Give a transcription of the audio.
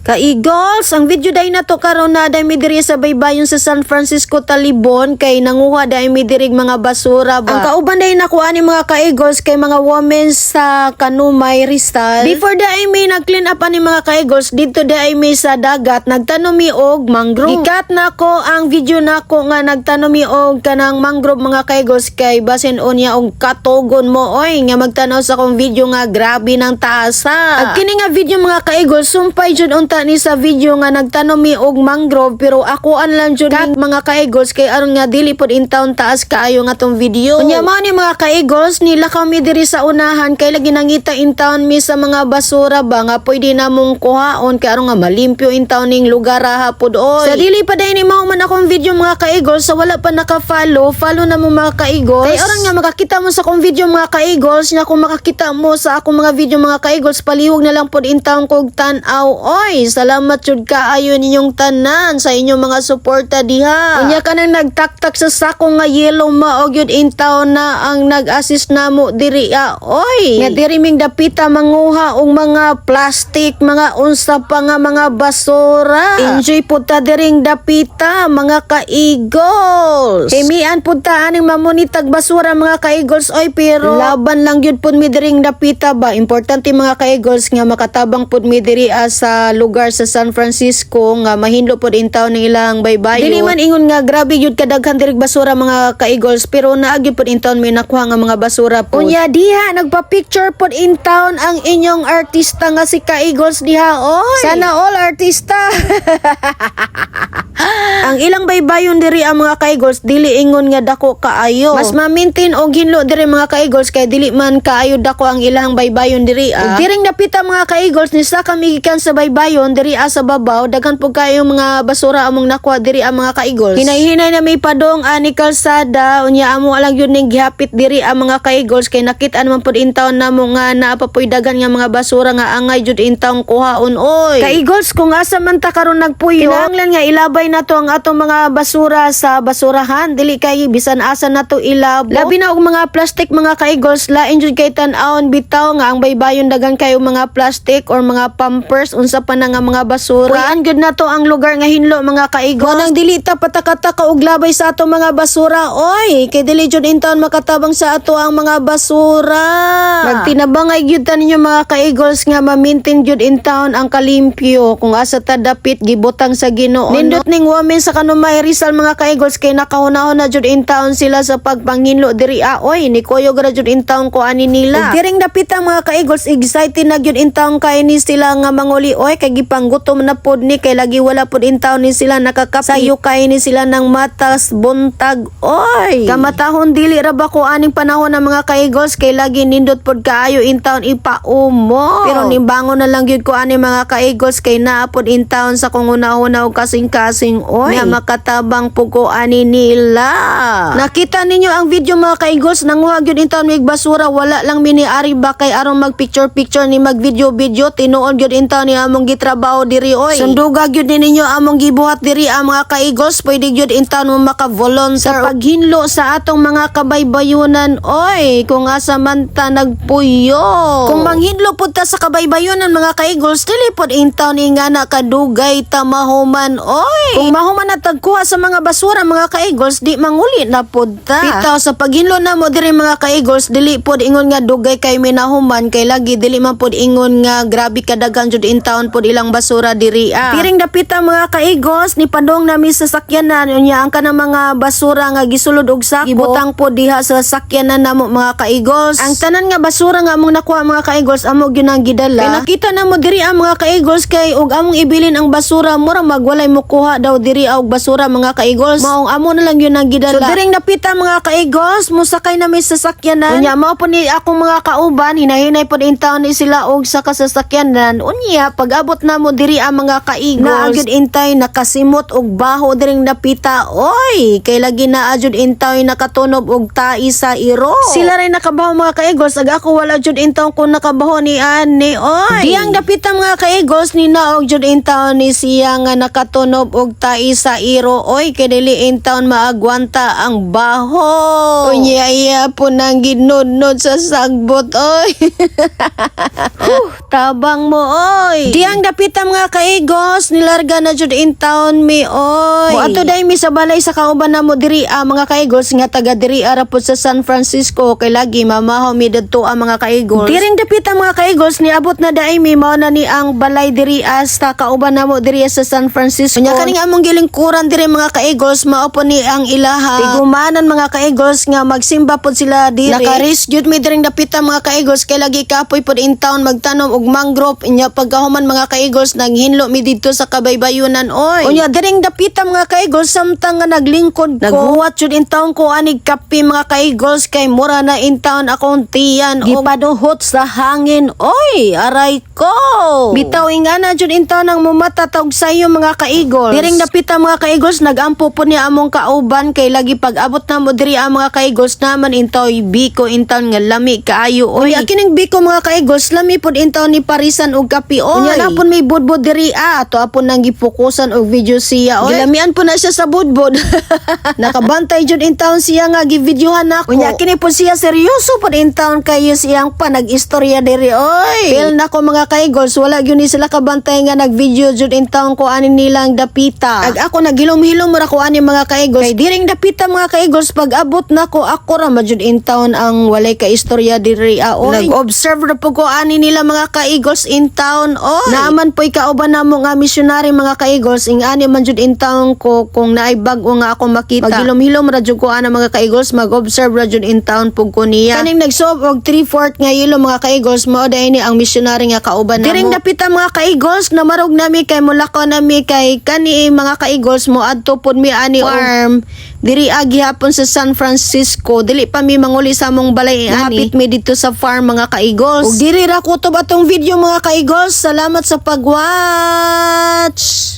Ka-Eagles, ang video day na to karon na day mi diri sa baybayon sa San Francisco, Talibon kay nanguha day mi diri mga basura ba. Ang kauban day nakuha ni mga ka-Eagles kay mga women sa Kanumay, Rizal. Before day mi nag-clean up ani mga ka-Eagles dito day mi sa dagat nagtanom mi og mangrove. Ikat nako ang video nako nga nagtanom mi og kanang mangrove mga ka-Eagles kay basin unya og katugon mo oy nga magtanaw sa akong video nga grabe ng taasa. Ag kini nga video mga ka-Eagles sumpay jud ni sa video nga nagtanom mi og mangrove pero akuan lang jud mga ka-Eagles kay aron nga dili pod in town taas kaayo nga tong video. Unya man ni mga ka-Eagles nila kami diri sa unahan kay lagi nangita in town mi sa mga basura ba nga pwede namong kuhaon kay aron nga malimpyo in town ning lugar hapod oy. Sa dili pa day ni mao man akong video mga ka-Eagles sa wala pa naka-follow na mo mga ka-Eagles. Kay aron nga makakita mo sa akong video mga ka-Eagles nya kung makakita mo sa akong mga video mga ka-Eagles palihog na lang pod in town kog tan-aw oy. Salamat jud kaayo ninyong tanan sa inyong mga suporta diha. Unya ka nang nagtaktak sa sako nga yellow mao gyud in town na ang nag-assist namo diri oy. Nga diri ming dapita manguha og mga plastic, mga unsa pa nga mga basura. Enjoy pud ta diring dapita mga ka-Eagles. Himian pud ta aning mamonitag basura mga ka-Eagles oy pero laban lang gyud pud mi diring dapita ba. Importante mga ka-Eagles nga makatabang pud mi diri sa lugar sa San Francisco nga mahinlo pod in town ng ilang baybayo. Dili man ingon nga grabe gyud kadaghan diri basura mga ka-Eagles pero naagi pod in town may nakuha nga mga basura pod. Unya diha nagpa-picture pod in town ang inyong artista nga si ka-Eagles diha oy. Sana all artista. Ang ilang baybayon diri ang mga ka-Eagles dili ingon nga dako kaayo. Mas ma-maintain og hinlo diri mga ka-Eagles kay dili man kaayo dako ang ilang baybayon diri. Diring napita mga ka-Eagles ni sa kami gikan sa baybayon diri sa babaw daghan pug kayo mga basura among nakuha diri ang mga ka-Eagles. Hinay-hinay na may padong ani kalsada unya amo lang yun ning gihapit diri ang mga ka-Eagles kay nakit-an man pud in town namo nga naapapoy daghan nga mga basura nga angay jud in town kuhaon oy. Ka-Eagles kung asa man ta karon nagpuyo kinahanglan nga ilabay na to ang atong mga basura sa basurahan dili kay bisan asa na to ilabo. Labi na og mga plastic mga ka-Eagles lain jud kay tan-awon bitaw nga ang baybayon daghan kayo mga plastic or mga pampers unsa pa na nga mga basura. Puyan gyud na to ang lugar nga hinlo mga ka-Eagles. Nang dili ta patakataka og labay sa ato mga basura oy kay dili jud in town makatabang sa ato ang mga basura. Magtinabangay gyud ta ninyo mga ka-Eagles nga ma-maintain gyud in town ang kalimpyo kung asa ta dapit gibutang sa Ginoo. Nindot ning women sa Kanumay, Rizal mga ka-Eagles kay nakahunahon na jud in town sila sa pagpanghinlo diri oy ni Koyo gra jud in town ko ani nila. Diring dapitang mga ka-Eagles excited na gyud in town kay ni sila nga manguli oy kay gipanggutom na pod ni kay lagi wala pod in town ni sila nakakasayo kay ni sila ng matas buntag oy. Kamatahon dili ra ba ko aning panahon ng mga ka-Eagles kay lagi nindot pod kaayo in town ipaumo. Pero nimbangon na lang gyud ko ani mga ka-Eagles kay naa pod in town sa kung una-una og kasing-kasing oy nga makatabang pug ko ani nila. Nakita ninyo ang video mga ka-Eagles nanguha gyud in town mig basura wala lang miniari ba kay aron mag picture ni mag video tinuon gyud in town ni among gitrabaho diri oy. Sunduga gyud ninyo among gibuhat diri ang mga ka-Eagles pwede gyud in town mo maka-volunteer sa paghinlo sa atong mga kabaybayunan oy kung asa man ta nagpuyo. Kung manghinlo pud ta sa kabaybayunan mga ka-Eagles dili pod in town nga na kadugay ta mahuman oy. Kung mahuman na tagkuha sa mga basura mga ka-Eagles di manguli na pod ta. Bitaw sa paghinlo na mo diri mga ka-Eagles dili pod ingon nga dugay kay minahuman kay lagi dili man pod ingon nga grabe kadaghan jud in town pod ilang basura diri Diring dapita mga ka-Eagles ni padong nami sa sakyanan unya ang kanang mga basura nga gisulod og sako gibutang pod diha sa sakyanan namo mga ka-Eagles. Ang tanan nga basura nga among nakuha mga ka-Eagles amo gyud ang gidala. Kay nakita na mo diri ang mga ka-Eagles kay og among ibilin ang basura mura magwalay mo kuha daw diri og basura mga ka-Eagles. Maong amo na lang yun ang gidala. So diring dapita mga ka-Eagles musakay nami sa sakyanan. Unya mao po ni akong mga kauban hinahinay pod in town ni sila og sa kasasakyanan. Unya pag-abot na mo diri ang mga ka-Eagles naagid intay nakasimot og baho diring dapita oy kay lagi na ajud intay nakatunob og tai sa iro. Sila ray nakabaho mga ka-Eagles ag ako wala jud intaw ko nakabaho ni ani oy. Diyang dapita mga ka-Eagles ni naog jud intaw ni siya nga nakatunob og og tai sa iro oy kay dili in town maagwanta ang baho. Unya po nang ginudnod sa sagbot oy. Tabang mo oy. Diyang dapita mga kaigos nilarga na jud in town mi oy. Moadto day mi sa balay sa kauban na mo diri mga kaigos nga taga diri ara po sa San Francisco kay lagi mamahaw mi didto mga kaigos. Diring dapita mga kaigos niabot na day mi mao na ni ang balay diri sa kauban na mo diri sa San Francisco. Nya kaning among gilingkuran diri mga kaigos mao po ni ang ilaha tigumanan mga kaigos nga magsimba pod sila diri. Nakaris jud mi diring dapita mga kaigos kay lagi kapoy pod in town magtanom og mangrove inya pagkahuman mga kaigos naghinlo mi didto sa kabaybayunan oy. Unya diring dapita mga kaigos samtang nga naglingkod ko naghuwat jud in town ko anig kape mga kaigos kay mura na in town akong tiyan gipaduhot sa hangin oy aray ko. Bitaw ingana jud in town ang mumatatog sayo mga kaigos. Diring dapita mga kaigos nagampo po niya among kauban kay lagi pag-abot na mo diri ang mga kaigos naman intoy biko in town nga lami kaayo oy. Unya kining biko mga kaigos lami pod in town ni parisan og kape oy. Unya napon may budbud diri ato apon nang gifokusan og video siya oy. Gilamian po na siya sa budbud. Nakabantay jud in town siya nga givideohan nako. Unya kini po siya seryoso pod in town kayo siyang panag-istorya diri oy. Feel nako mga kaigos wala gyud ni sila kabantay nga nag-video jud in town ko ani nilang dapita. Ag ako nagilom-hilom ra ko ani mga kaigos. Kay diring dapita mga kaigos pag abot nako ako ra majud in town ang walay ka istorya diri oy. Nag-observe ra po ko ani nila mga kaigos in town oy. Naaman po'y kauban namo nga misyonary mga kaigos ing ani man jud in town ko kung naay bag-o nga ako makita. Pagilom-hilom ra jud ko ana mga kaigos mag-observe ra jud in town pug ko niya. Kaning nagsuob og 3/4 nga yelo mga kaigos mao day ni ang misyonary nga kauban namo. Diring dapita mga kaigos na marog nami kay mulakaw nami kay kani mga kaigos mo adto pod mi ani farm diri gihapon sa San Francisco. Dili pa mi manguli sa among balay ani. Hapit mi dito sa farm mga kaigos. Ug diri ra kutob atong video mga kaigos. Salamat sa pag-watch.